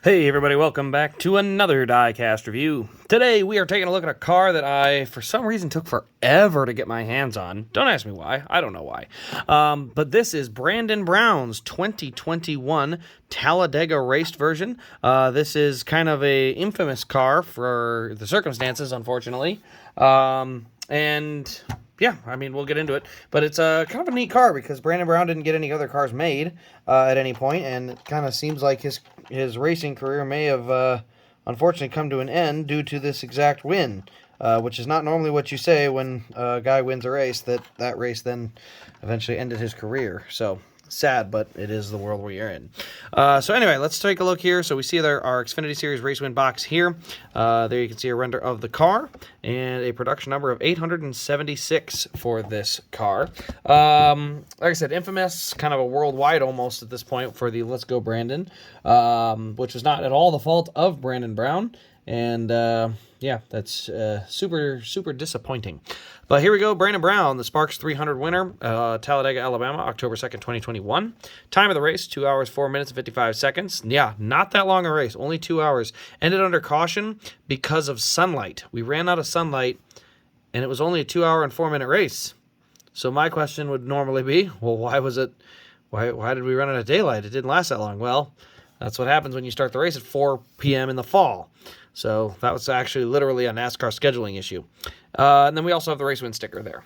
Hey everybody, welcome back to another Diecast review. Today we are taking a look at a car that I, for some reason, took forever to get my hands on. Don't ask me why, I don't know why. But this is Brandon Brown's 2021 Talladega raced version. This is kind of a infamous car for the circumstances, unfortunately. And yeah, I mean, we'll get into it. But it's kind of a neat car because Brandon Brown didn't get any other cars made at any point, and it kind of seems like his racing career may have unfortunately come to an end due to this exact win, which is not normally what you say when a guy wins a race, that race then eventually ended his career. So sad, but it is the world we are in. So anyway, let's take a look here. So we see our Xfinity Series race win box here. There you can see a render of the car and a production number of 876 for this car. Like I said, infamous, kind of a worldwide almost at this point for the Let's Go Brandon, which was not at all the fault of Brandon Brown. And yeah, that's super disappointing. But here we go, Brandon Brown, the Sparks 300 winner, Talladega, Alabama, October 2nd, 2021. Time of the race, 2 hours, 4 minutes, and 55 seconds. Yeah, not that long a race, only 2 hours. Ended under caution because of sunlight. We ran out of sunlight, and it was only a 2 hour and 4 minute race. So my question would normally be, well, why did we run out of daylight? It didn't last that long. Well, that's what happens when you start the race at 4 p.m. in the fall. So that was actually literally a NASCAR scheduling issue. And then we also have the race win sticker there.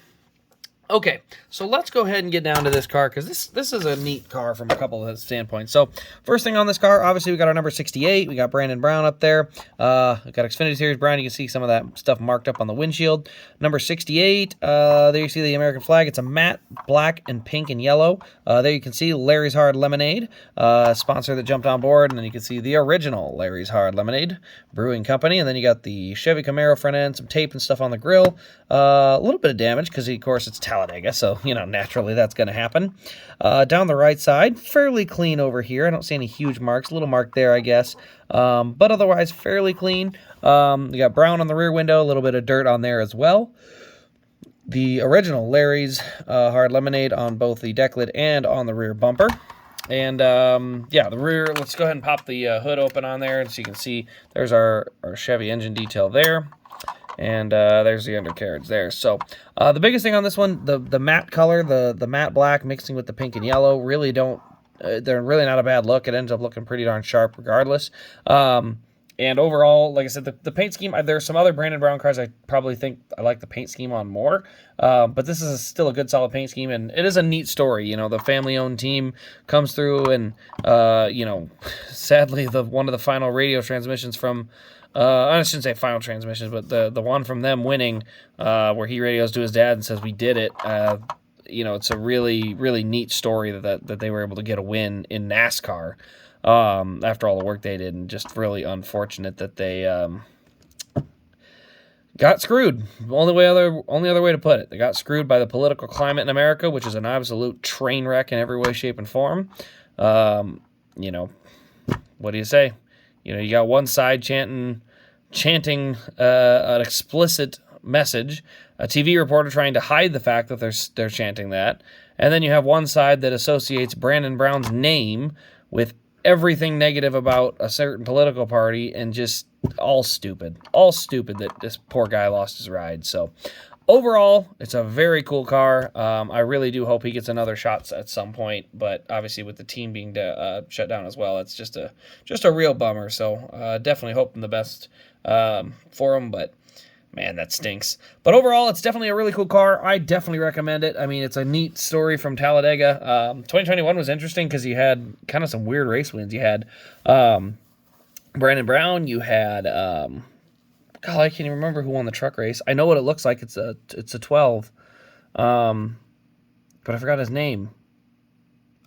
Okay, so let's go ahead and get down to this car because this is a neat car from a couple of standpoints. So first thing on this car, obviously we got our number 68. We got Brandon Brown up there. We got Xfinity Series Brown. You can see some of that stuff marked up on the windshield. Number 68, there you see the American flag. It's a matte black and pink and yellow. There you can see Larry's Hard Lemonade, sponsor that jumped on board. And then you can see the original Larry's Hard Lemonade Brewing Company. And then you got the Chevy Camaro front end, some tape and stuff on the grill. A little bit of damage because, of course, it's Talladega, so, naturally that's going to happen. Down the right side, fairly clean over here. I don't see any huge marks. A little mark there, I guess. But otherwise, fairly clean. You got brown on the rear window, a little bit of dirt on there as well. The original Larry's Hard Lemonade on both the deck lid and on the rear bumper. And, yeah, the rear, let's go ahead and pop the hood open on there, so you can see there's our Chevy engine detail there. And there's the undercarriage there. So the biggest thing on this one, the matte color, the matte black mixing with the pink and yellow, really they're really not a bad look. It ends up looking pretty darn sharp regardless. And overall, like I said, the paint scheme, there's some other Brandon Brown cars I probably think I like the paint scheme on more. But this is still a good solid paint scheme, and it is a neat story. The family-owned team comes through, and, sadly, one of the final radio transmissions from... I shouldn't say final transmissions, but the one from them winning, where he radios to his dad and says, "We did it." It's a really, really neat story that they were able to get a win in NASCAR after all the work they did, and just really unfortunate that they got screwed. Only other way to put it. They got screwed by the political climate in America, which is an absolute train wreck in every way, shape, and form. What do you say? You got one side chanting an explicit message, a TV reporter trying to hide the fact that they're chanting that, and then you have one side that associates Brandon Brown's name with everything negative about a certain political party, and just all stupid that this poor guy lost his ride. So overall, it's a very cool car. I really do hope he gets another shot at some point, but obviously with the team being shut down as well, it's just a real bummer. So definitely hoping the best for him, but man, that stinks. But overall, it's definitely a really cool car. I definitely recommend it. I mean, it's a neat story from Talladega. 2021 was interesting because you had kind of some weird race wins. You had Brandon Brown. You had... God, I can't even remember who won the truck race. I know what it looks like. It's a 12. But I forgot his name.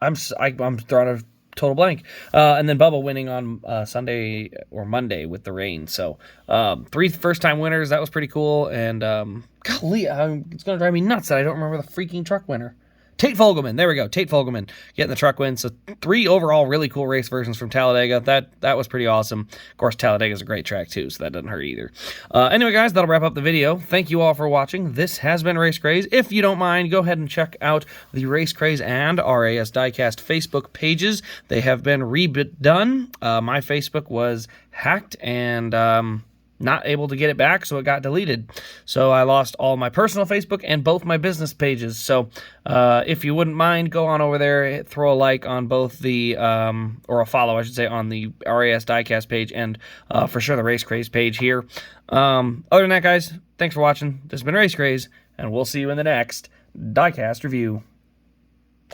I'm throwing a total blank. And then Bubba winning on Sunday or Monday with the rain. So 3 first-time winners. That was pretty cool. And golly, it's going to drive me nuts that I don't remember the freaking truck winner. Tate Fogelman. There we go. Tate Fogelman getting the truck win. So 3 overall really cool race versions from Talladega. That was pretty awesome. Of course, Talladega is a great track too, so that doesn't hurt either. Anyway, guys, that'll wrap up the video. Thank you all for watching. This has been Race Craze. If you don't mind, go ahead and check out the Race Craze and RAS Diecast Facebook pages. They have been redone. My Facebook was hacked and not able to get it back, so it got deleted. So I lost all my personal Facebook and both my business pages. So if you wouldn't mind, go on over there, throw a like on both the, or a follow, I should say, on the RAS Diecast page and for sure the Race Craze page here. Other than that, guys, thanks for watching. This has been Race Craze, and we'll see you in the next Diecast review.